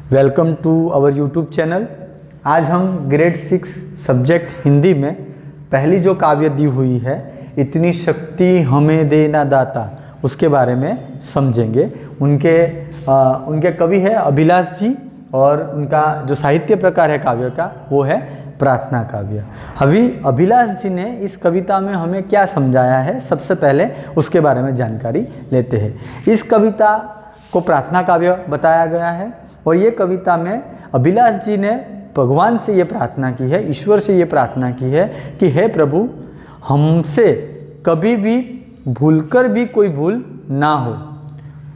Welcome to our YouTube channel. आज हम grade 6 subject Hindi में पहली जो काव्य दी हुई है, इतनी शक्ति हमें देना दाता, उसके बारे में समझेंगे। उनके कवि है अभिलाष जी और उनका जो साहित्य प्रकार है काव्य का वो है प्रार्थना काव्य। अभी अभिलाष जी ने इस कविता में हमें क्या समझाया है, सबसे पहले उसके बारे में जानकारी लेते हैं। इस कविता को प्रार्थना काव्य बताया गया है और ये कविता में अभिलाष जी ने भगवान से ये प्रार्थना की है, ईश्वर से ये प्रार्थना की है कि हे प्रभु, हमसे कभी भी भूलकर भी कोई भूल ना हो।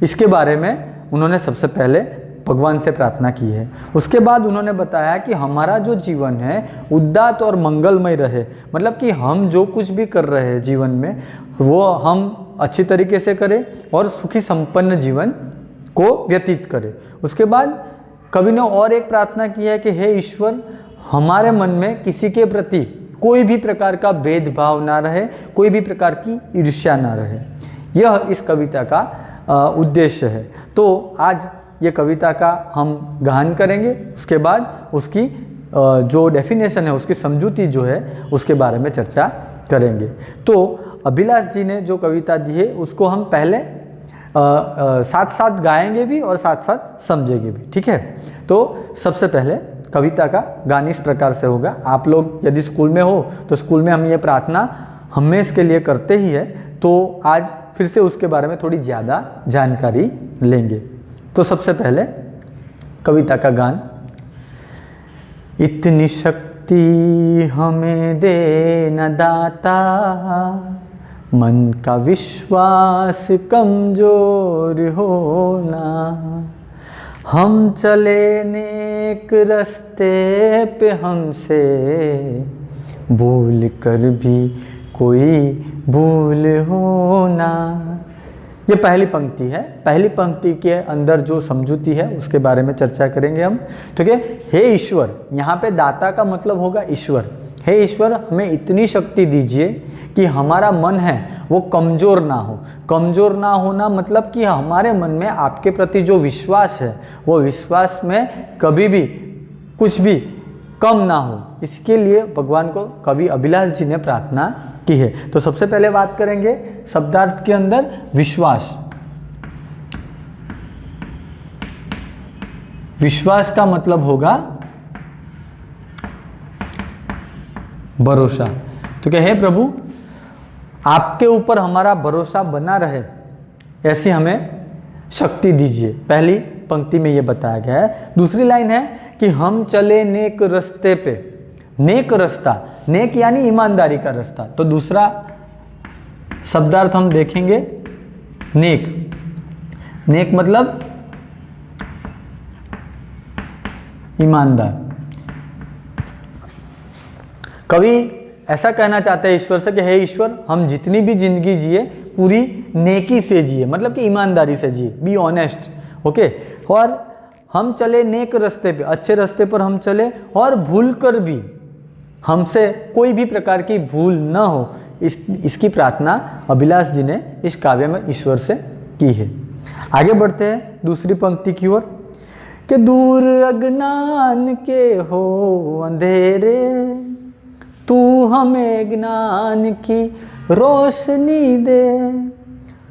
इसके बारे में उन्होंने सबसे पहले भगवान से प्रार्थना की है। उसके बाद उन्होंने बताया कि हमारा जो जीवन है उदात्त और मंगलमय रहे, मतलब कि हम जो कुछ भी कर रहे हैं जीवन में वो हम अच्छी तरीके से करें और सुखी संपन्न जीवन को व्यतीत करें। उसके बाद कवि ने और एक प्रार्थना की है कि हे ईश्वर, हमारे मन में किसी के प्रति कोई भी प्रकार का भेदभाव ना रहे, कोई भी प्रकार की ईर्ष्या ना रहे। यह इस कविता का उद्देश्य है। तो आज ये कविता का हम गान करेंगे, उसके बाद उसकी जो डेफिनेशन है, उसकी समझूती जो है उसके बारे में चर्चा करेंगे। तो अभिलाष जी ने जो कविता दी है उसको हम पहले साथ साथ गाएंगे भी और साथ साथ समझेंगे भी, ठीक है। तो सबसे पहले कविता का गान इस प्रकार से होगा। आप लोग यदि स्कूल में हो तो स्कूल में हम ये प्रार्थना हमेशा के लिए करते ही है, तो आज फिर से उसके बारे में थोड़ी ज़्यादा जानकारी लेंगे। तो सबसे पहले कविता का गान। इतनी शक्ति हमें दे न दाता, मन का विश्वास कमजोर होना, हम चले नेक रास्ते पे हमसे भूल कर भी कोई भूल होना। ये पहली पंक्ति है। पहली पंक्ति के अंदर जो समझूती है उसके बारे में चर्चा करेंगे हम। ठीक है। हे ईश्वर, यहाँ पे दाता का मतलब होगा ईश्वर। हे ईश्वर, हमें इतनी शक्ति दीजिए कि हमारा मन है वो कमज़ोर ना हो। कमज़ोर ना होना मतलब कि हमारे मन में आपके प्रति जो विश्वास है वो विश्वास में कभी भी कुछ भी कम ना हो। इसके लिए भगवान को कवि अभिलाष जी ने प्रार्थना की है। तो सबसे पहले बात करेंगे शब्दार्थ के अंदर विश्वास। विश्वास का मतलब होगा भरोसा। तो क्या है प्रभु, आपके ऊपर हमारा भरोसा बना रहे, ऐसी हमें शक्ति दीजिए। पहली पंक्ति में ये बताया गया है। दूसरी लाइन है कि हम चले नेक रास्ते पे। नेक रास्ता, नेक यानी ईमानदारी का रास्ता। तो दूसरा शब्दार्थ हम देखेंगे नेक। नेक मतलब ईमानदार। कवि ऐसा कहना चाहते हैं ईश्वर से कि हे ईश्वर, हम जितनी भी जिंदगी जिए पूरी नेकी से जिए, मतलब कि ईमानदारी से जिए, बी ऑनेस्ट, ओके। और हम चले नेक रास्ते पे, अच्छे रास्ते पर हम चले और भूल कर भी हमसे कोई भी प्रकार की भूल न हो। इसकी प्रार्थना अभिलाष जी ने इस काव्य में ईश्वर से की है। आगे बढ़ते हैं दूसरी पंक्ति की ओर कि दूर अज्ञान के हो अंधेरे, तू हमें ज्ञान की रोशनी दे,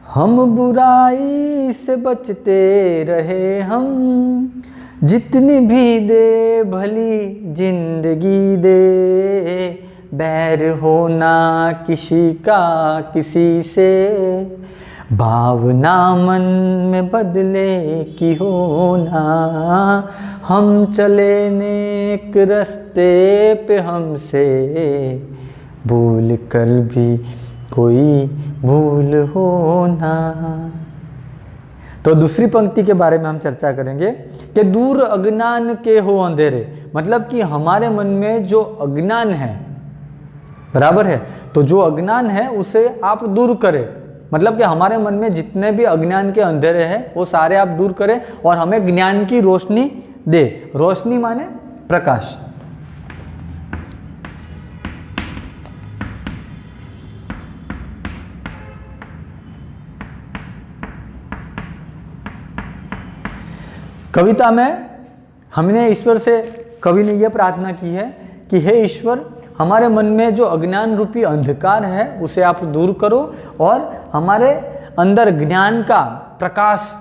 हम बुराई से बचते रहे, हम जितनी भी दे भली जिंदगी दे, बैर होना किसी का किसी से, भावना मन में बदले की होना, हम चले नेक रास्ते पे हमसे भूल कर भी कोई भूल होना। तो दूसरी पंक्ति के बारे में हम चर्चा करेंगे कि दूर अज्ञान के हो अंधेरे, मतलब कि हमारे मन में जो अज्ञान है, बराबर है, तो जो अज्ञान है उसे आप दूर करें। मतलब कि हमारे मन में जितने भी अज्ञान के अंधेरे हैं वो सारे आप दूर करें और हमें ज्ञान की रोशनी दे। रोशनी माने प्रकाश। कविता में हमने ईश्वर से कवि ने यह प्रार्थना की है कि हे ईश्वर, हमारे मन में जो अज्ञान रूपी अंधकार है उसे आप दूर करो और हमारे अंदर ज्ञान का प्रकाश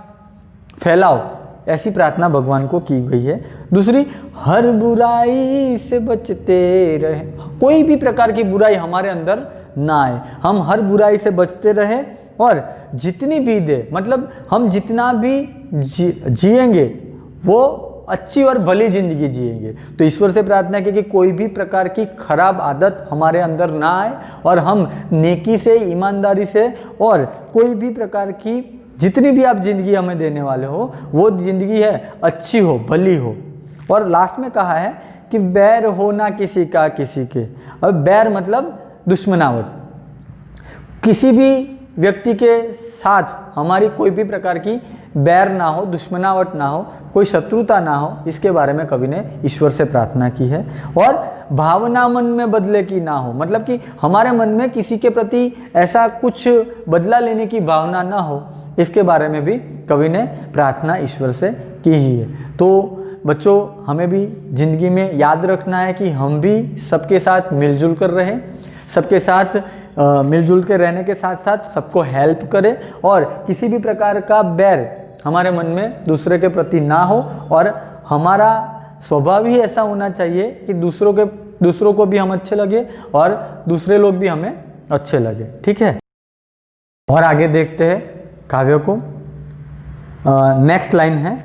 फैलाओ। ऐसी प्रार्थना भगवान को की गई है। दूसरी, हर बुराई से बचते रहे, कोई भी प्रकार की बुराई हमारे अंदर ना आए, हम हर बुराई से बचते रहे और जितनी भी दे, मतलब हम जितना भी जिएंगे वो अच्छी और भली जिंदगी जिएंगे। तो ईश्वर से प्रार्थना की कि कोई भी प्रकार की खराब आदत हमारे अंदर ना आए और हम नेकी से, ईमानदारी से और कोई भी प्रकार की जितनी भी आप जिंदगी हमें देने वाले हो वो जिंदगी है अच्छी हो, भली हो। और लास्ट में कहा है कि बैर हो ना किसी का किसी के। अब बैर मतलब दुश्मनावट, किसी भी व्यक्ति के साथ हमारी कोई भी प्रकार की बैर ना हो, दुश्मनावट ना हो, कोई शत्रुता ना हो, इसके बारे में कवि ने ईश्वर से प्रार्थना की है। और भावना मन में बदले की ना हो, मतलब कि हमारे मन में किसी के प्रति ऐसा कुछ बदला लेने की भावना ना हो, इसके बारे में भी कवि ने प्रार्थना ईश्वर से की ही है। तो बच्चों, हमें भी जिंदगी में याद रखना है कि हम भी सबके साथ मिलजुल कर रहें, सबके साथ मिलजुल के रहने के साथ साथ सबको हेल्प करें और किसी भी प्रकार का बैर हमारे मन में दूसरे के प्रति ना हो। और हमारा स्वभाव ही ऐसा होना चाहिए कि दूसरों को भी हम अच्छे लगे और दूसरे लोग भी हमें अच्छे लगे। ठीक है, और आगे देखते हैं काव्य को। नेक्स्ट लाइन है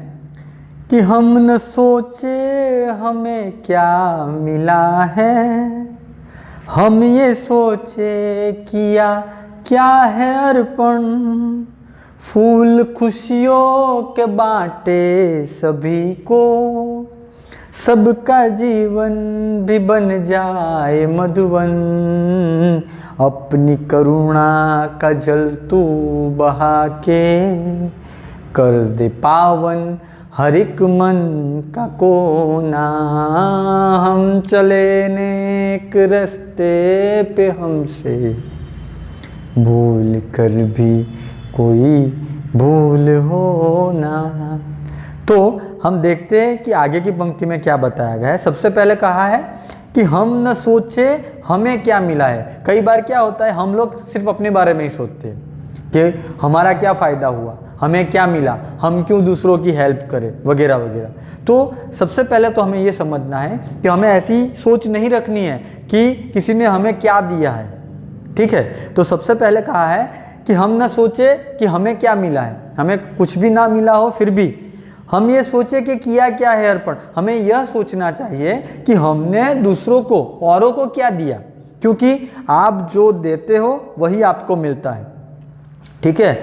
कि हम न सोचे हमें क्या मिला है, हम ये सोचे किया क्या है अर्पण, फूल खुशियों के बांटे सभी को, सबका जीवन भी बन जाए मधुवन, अपनी करुणा का जल तू बहा के, कर दे पावन हर एक मन का कोना, हम चले नेक रास्ते पे हमसे भूल कर भी कोई भूल हो ना। तो हम देखते हैं कि आगे की पंक्ति में क्या बताया गया है। सबसे पहले कहा है कि हम न सोचे हमें क्या मिला है। कई बार क्या होता है, हम लोग सिर्फ अपने बारे में ही सोचते हैं कि हमारा क्या फ़ायदा हुआ, हमें क्या मिला, हम क्यों दूसरों की हेल्प करें, वगैरह वगैरह। तो सबसे पहले तो हमें ये समझना है कि हमें ऐसी सोच नहीं रखनी है कि किसी ने हमें क्या दिया है। ठीक है, तो सबसे पहले कहा है कि हम ना सोचे कि हमें क्या मिला है, हमें कुछ भी ना मिला हो फिर भी हम ये सोचे कि किया क्या है अर्पण। हमें यह सोचना चाहिए कि हमने दूसरों को, औरों को क्या दिया, क्योंकि आप जो देते हो वही आपको मिलता है। ठीक है,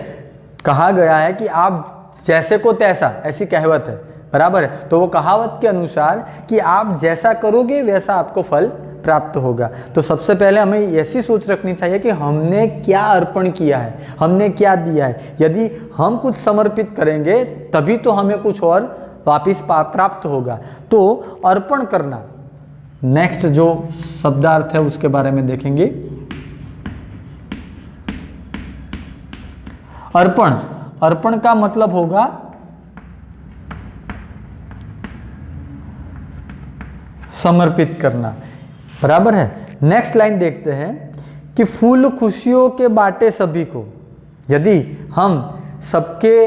कहा गया है कि आप जैसे को तैसा, ऐसी कहावत है, बराबर है। तो वो कहावत के अनुसार कि आप जैसा करोगे वैसा आपको फल प्राप्त होगा। तो सबसे पहले हमें ऐसी सोच रखनी चाहिए कि हमने क्या अर्पण किया है, हमने क्या दिया है। यदि हम कुछ समर्पित करेंगे तभी तो हमें कुछ और वापस प्राप्त होगा। तो अर्पण करना, नेक्स्ट जो शब्दार्थ है उसके बारे में देखेंगे। अर्पण, अर्पण का मतलब होगा समर्पित करना, बराबर है। नेक्स्ट लाइन देखते हैं कि फूल खुशियों के बांटे सभी को। यदि हम सबके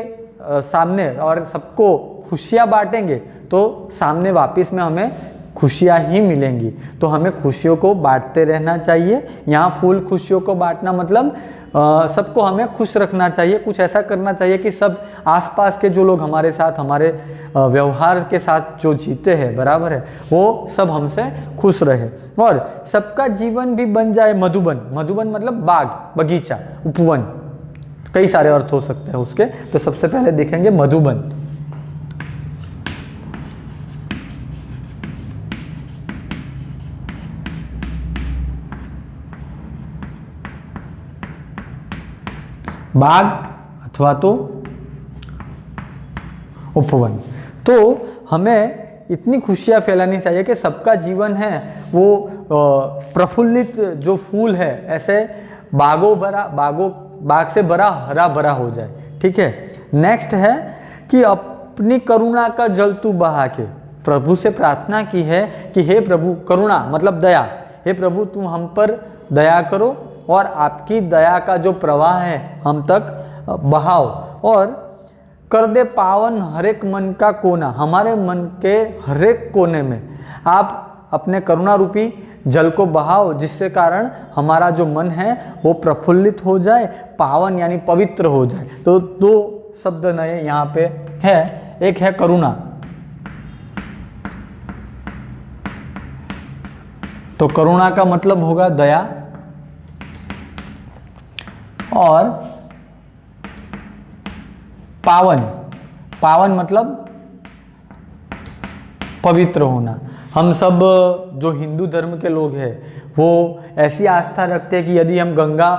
सामने और सबको खुशियाँ बांटेंगे तो सामने वापस में हमें खुशियाँ ही मिलेंगी। तो हमें खुशियों को बांटते रहना चाहिए। यहाँ फूल खुशियों को बांटना मतलब सबको हमें खुश रखना चाहिए। कुछ ऐसा करना चाहिए कि सब आसपास के जो लोग हमारे साथ, हमारे व्यवहार के साथ जो जीते हैं, बराबर है, वो सब हमसे खुश रहे और सबका जीवन भी बन जाए मधुबन। मधुबन मतलब बाग, बगीचा, उपवन, कई सारे अर्थ हो सकते हैं उसके। तो सबसे पहले देखेंगे मधुबन। बाग अथवा तो उपवन। तो हमें इतनी खुशियाँ फैलानी चाहिए कि सबका जीवन है वो प्रफुल्लित, जो फूल है ऐसे बाग से भरा हरा भरा हो जाए। ठीक है, नेक्स्ट है कि अपनी करुणा का जल तू बहा के। प्रभु से प्रार्थना की है कि हे प्रभु, करुणा मतलब दया, हे प्रभु तुम हम पर दया करो और आपकी दया का जो प्रवाह है हम तक बहाओ और कर दे पावन हरेक मन का कोना। हमारे मन के हरेक कोने में आप अपने करुणा रूपी जल को बहाओ, जिससे कारण हमारा जो मन है वो प्रफुल्लित हो जाए, पावन यानी पवित्र हो जाए। तो दो शब्द नए यहाँ पे है, एक है करुणा। तो करुणा का मतलब होगा दया और पावन, पावन मतलब पवित्र होना। हम सब जो हिंदू धर्म के लोग हैं वो ऐसी आस्था रखते हैं कि यदि हम गंगा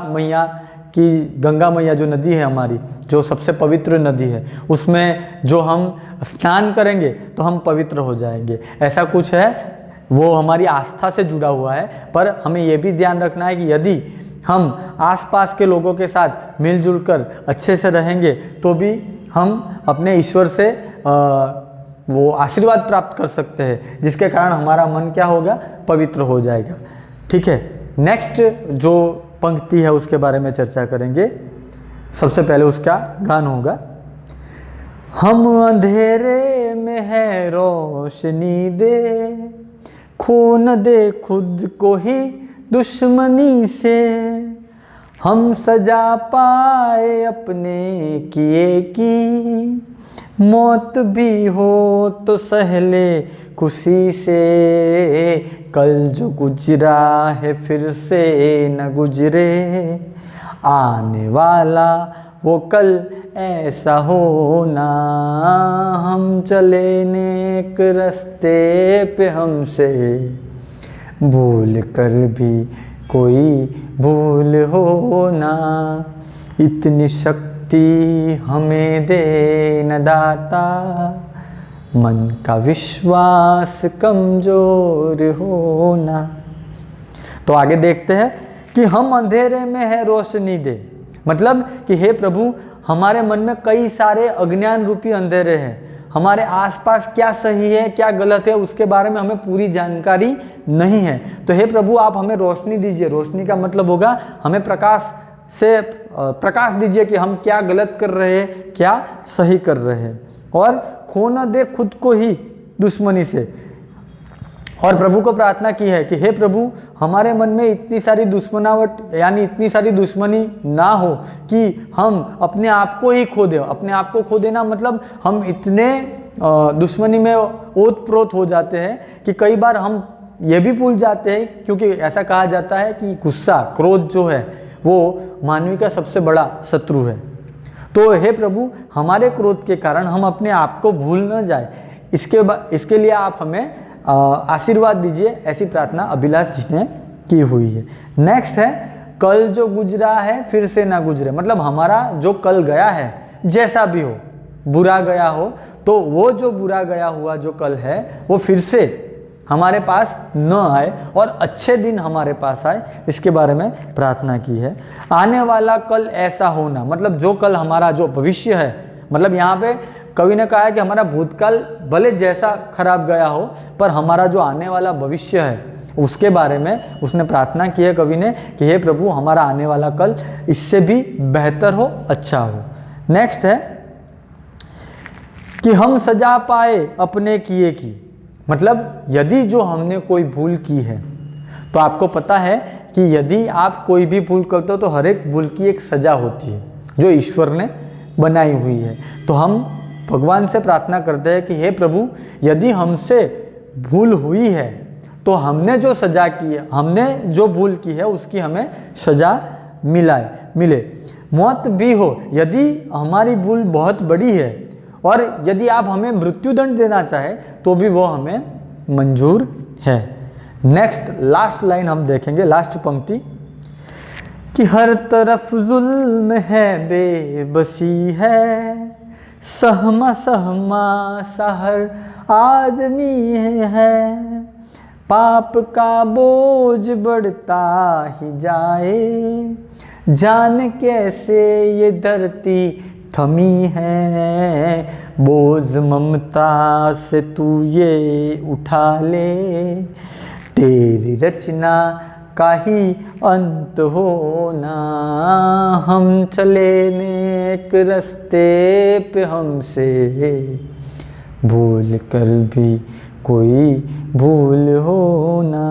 मैया जो नदी है हमारी, जो सबसे पवित्र नदी है, उसमें जो हम स्नान करेंगे तो हम पवित्र हो जाएंगे, ऐसा कुछ है। वो हमारी आस्था से जुड़ा हुआ है। पर हमें ये भी ध्यान रखना है कि यदि हम आसपास के लोगों के साथ मिलजुल कर अच्छे से रहेंगे तो भी हम अपने ईश्वर से वो आशीर्वाद प्राप्त कर सकते हैं, जिसके कारण हमारा मन क्या होगा, पवित्र हो जाएगा। ठीक है, नेक्स्ट जो पंक्ति है उसके बारे में चर्चा करेंगे। सबसे पहले उसका गान होगा, हम अंधेरे में है रोशनी दे, खून दे खुद को ही दुश्मनी से, हम सजा पाए अपने किए की, मौत भी हो तो सहले खुशी से, कल जो गुजरा है फिर से न गुजरे, आने वाला वो कल ऐसा होना, हम चले नेक रास्ते पे हमसे भूल कर भी कोई भूल हो ना, इतनी शक्ति हमें दे न दाता, मन का विश्वास कमजोर होना। तो आगे देखते हैं कि हम अंधेरे में है रोशनी दे, मतलब कि हे प्रभु हमारे मन में कई सारे अज्ञान रूपी अंधेरे हैं, हमारे आसपास क्या सही है क्या गलत है उसके बारे में हमें पूरी जानकारी नहीं है। तो हे प्रभु आप हमें रोशनी दीजिए। रोशनी का मतलब होगा हमें प्रकाश से प्रकाश दीजिए कि हम क्या गलत कर रहे हैं क्या सही कर रहे हैं, और खो न दे खुद को ही दुश्मनी से। और प्रभु को प्रार्थना की है कि हे प्रभु हमारे मन में इतनी सारी दुश्मनावट यानी इतनी सारी दुश्मनी ना हो कि हम अपने आप को ही खो दें। अपने आप को खो देना मतलब हम इतने दुश्मनी में ओत-प्रोत हो जाते हैं कि कई बार हम ये भी भूल जाते हैं, क्योंकि ऐसा कहा जाता है कि गुस्सा क्रोध जो है वो मानवी का सबसे बड़ा शत्रु है। तो हे प्रभु हमारे क्रोध के कारण हम अपने आप को भूल न जाए, इसके लिए आप हमें आशीर्वाद दीजिए। ऐसी प्रार्थना अभिलाष जी ने की हुई है। नेक्स्ट है कल जो गुजरा है फिर से ना गुजरे, मतलब हमारा जो कल गया है जैसा भी हो, बुरा गया हो तो वो जो बुरा गया हुआ जो कल है वो फिर से हमारे पास न आए और अच्छे दिन हमारे पास आए, इसके बारे में प्रार्थना की है। आने वाला कल ऐसा होना, मतलब जो कल हमारा जो भविष्य है, मतलब यहाँ पे कवि ने कहा है कि हमारा भूतकाल भले जैसा खराब गया हो पर हमारा जो आने वाला भविष्य है उसके बारे में उसने प्रार्थना की है कवि ने कि हे प्रभु हमारा आने वाला कल इससे भी बेहतर हो, अच्छा हो। नेक्स्ट है कि हम सजा पाए अपने किए की, मतलब यदि जो हमने कोई भूल की है तो आपको पता है कि यदि आप कोई भी भूल करते हो तो हर एक भूल की एक सजा होती है जो ईश्वर ने बनाई हुई है। तो हम भगवान से प्रार्थना करते हैं कि हे प्रभु यदि हमसे भूल हुई है तो हमने जो सजा की है, हमने जो भूल की है उसकी हमें सजा मिले। मौत भी हो, यदि हमारी भूल बहुत बड़ी है और यदि आप हमें मृत्युदंड देना चाहे तो भी वो हमें मंजूर है। नेक्स्ट लास्ट लाइन हम देखेंगे, लास्ट पंक्ति कि हर तरफ जुल्म है बेबसी है, सहमा सा हर आदमी है, पाप का बोझ बढ़ता ही जाए, जान कैसे ये धरती थमी है, बोझ ममता से तू ये उठा ले, तेरी रचना का ही अंत होना, हम चले नेक रास्ते पे हमसे भूल कर भी कोई भूल होना।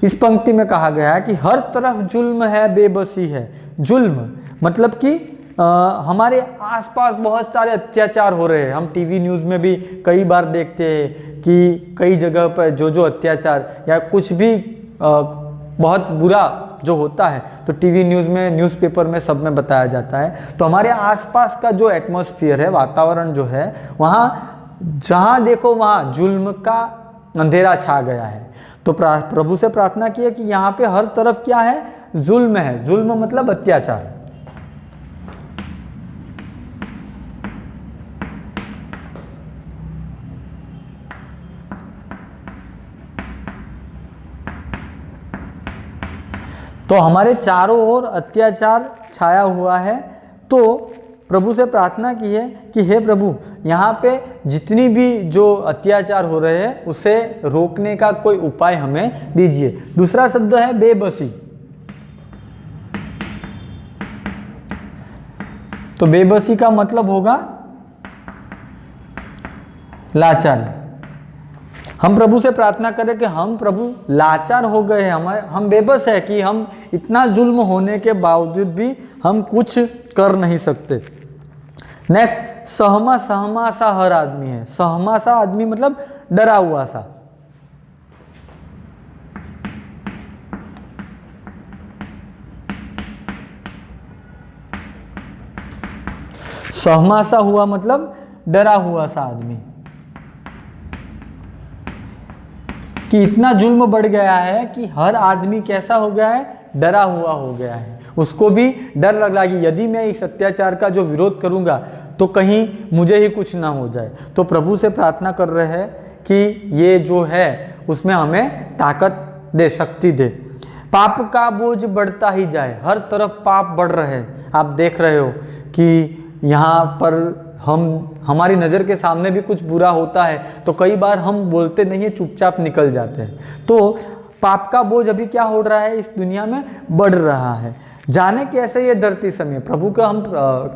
इस पंक्ति में कहा गया है कि हर तरफ जुल्म है, बेबसी है। जुल्म मतलब कि हमारे आसपास बहुत सारे अत्याचार हो रहे हैं। हम टीवी न्यूज़ में भी कई बार देखते हैं कि कई जगह पर जो अत्याचार या कुछ भी बहुत बुरा जो होता है तो टीवी न्यूज़ में, न्यूज़पेपर में, सब में बताया जाता है। तो हमारे आसपास का जो एटमॉस्फेयर है, वातावरण जो है, वहाँ जहाँ देखो वहाँ जुल्म का अंधेरा छा गया है। तो प्रभु से प्रार्थना की है कि यहाँ पे हर तरफ क्या है? जुल्म है। जुल्म मतलब अत्याचार। तो हमारे चारों ओर अत्याचार छाया हुआ है। तो प्रभु से प्रार्थना की है कि हे प्रभु, यहाँ पे जितनी भी जो अत्याचार हो रहे हैं उसे रोकने का कोई उपाय हमें दीजिए। दूसरा शब्द है बेबसी। तो बेबसी का मतलब होगा लाचारी। हम प्रभु से प्रार्थना करें कि हम प्रभु लाचार हो गए हैं, हम बेबस है कि हम इतना जुल्म होने के बावजूद भी हम कुछ कर नहीं सकते। नेक्स्ट, सहमा सा हर आदमी है। सहमा सा आदमी मतलब डरा हुआ सा। सहमा सा हुआ मतलब डरा हुआ सा आदमी, कि इतना जुल्म बढ़ गया है कि हर आदमी कैसा हो गया है? डरा हुआ हो गया है। उसको भी डर लग रहा है कि यदि मैं इस अत्याचार का जो विरोध करूंगा तो कहीं मुझे ही कुछ ना हो जाए। तो प्रभु से प्रार्थना कर रहे हैं कि ये जो है उसमें हमें ताकत दे, शक्ति दे। पाप का बोझ बढ़ता ही जाए। हर तरफ पाप बढ़ रहे हैं। आप देख रहे हो कि यहाँ पर हमारी नज़र के सामने भी कुछ बुरा होता है तो कई बार हम बोलते नहीं है, चुपचाप निकल जाते हैं। तो पाप का बोझ अभी क्या हो रहा है? इस दुनिया में बढ़ रहा है। जाने कैसे ये धरती समय, प्रभु का हम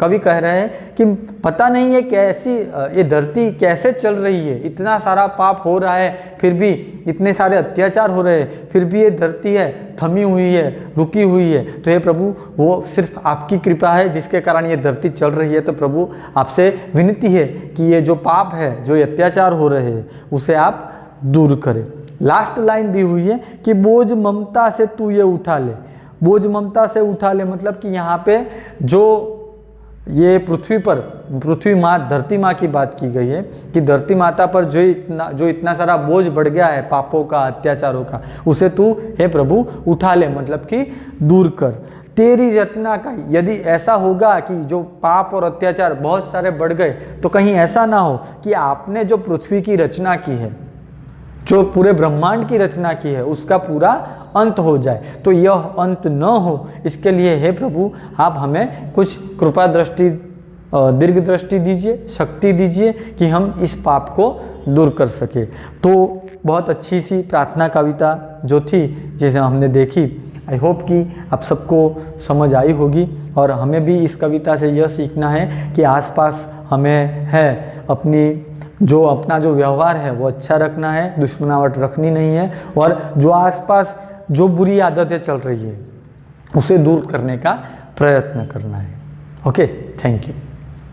कवि कह रहे हैं कि पता नहीं है कैसी ये धरती कैसे चल रही है। इतना सारा पाप हो रहा है, फिर भी इतने सारे अत्याचार हो रहे हैं, फिर भी ये धरती है थमी हुई है, रुकी हुई है। तो हे प्रभु, वो सिर्फ आपकी कृपा है जिसके कारण ये धरती चल रही है। तो प्रभु आपसे विनती है कि ये जो पाप है, जो ये अत्याचार हो रहे हैं, उसे आप दूर करें। लास्ट लाइन दी हुई है कि बोझ ममता से तू ये उठा ले। बोझ ममता से उठा ले मतलब कि यहाँ पे जो ये पृथ्वी माँ, धरती माँ की बात की गई है कि धरती माता पर जो इतना सारा बोझ बढ़ गया है पापों का, अत्याचारों का, उसे तू हे प्रभु उठा ले, मतलब कि दूर कर। तेरी रचना का यदि ऐसा होगा कि जो पाप और अत्याचार बहुत सारे बढ़ गए तो कहीं ऐसा ना हो कि आपने जो पृथ्वी की रचना की है, जो पूरे ब्रह्मांड की रचना की है, उसका पूरा अंत हो जाए। तो यह अंत न हो, इसके लिए हे प्रभु आप हमें कुछ कृपा दृष्टि, दीर्घ दृष्टि दीजिए, शक्ति दीजिए कि हम इस पाप को दूर कर सके। तो बहुत अच्छी सी प्रार्थना कविता जो थी जिसे हमने देखी, आई होप कि आप सबको समझ आई होगी। और हमें भी इस कविता से यह सीखना है कि आसपास हमें है अपना जो व्यवहार है वो अच्छा रखना है, दुश्मनावट रखनी नहीं है, और जो आसपास जो बुरी आदतें चल रही है उसे दूर करने का प्रयत्न करना है। Okay, thank you.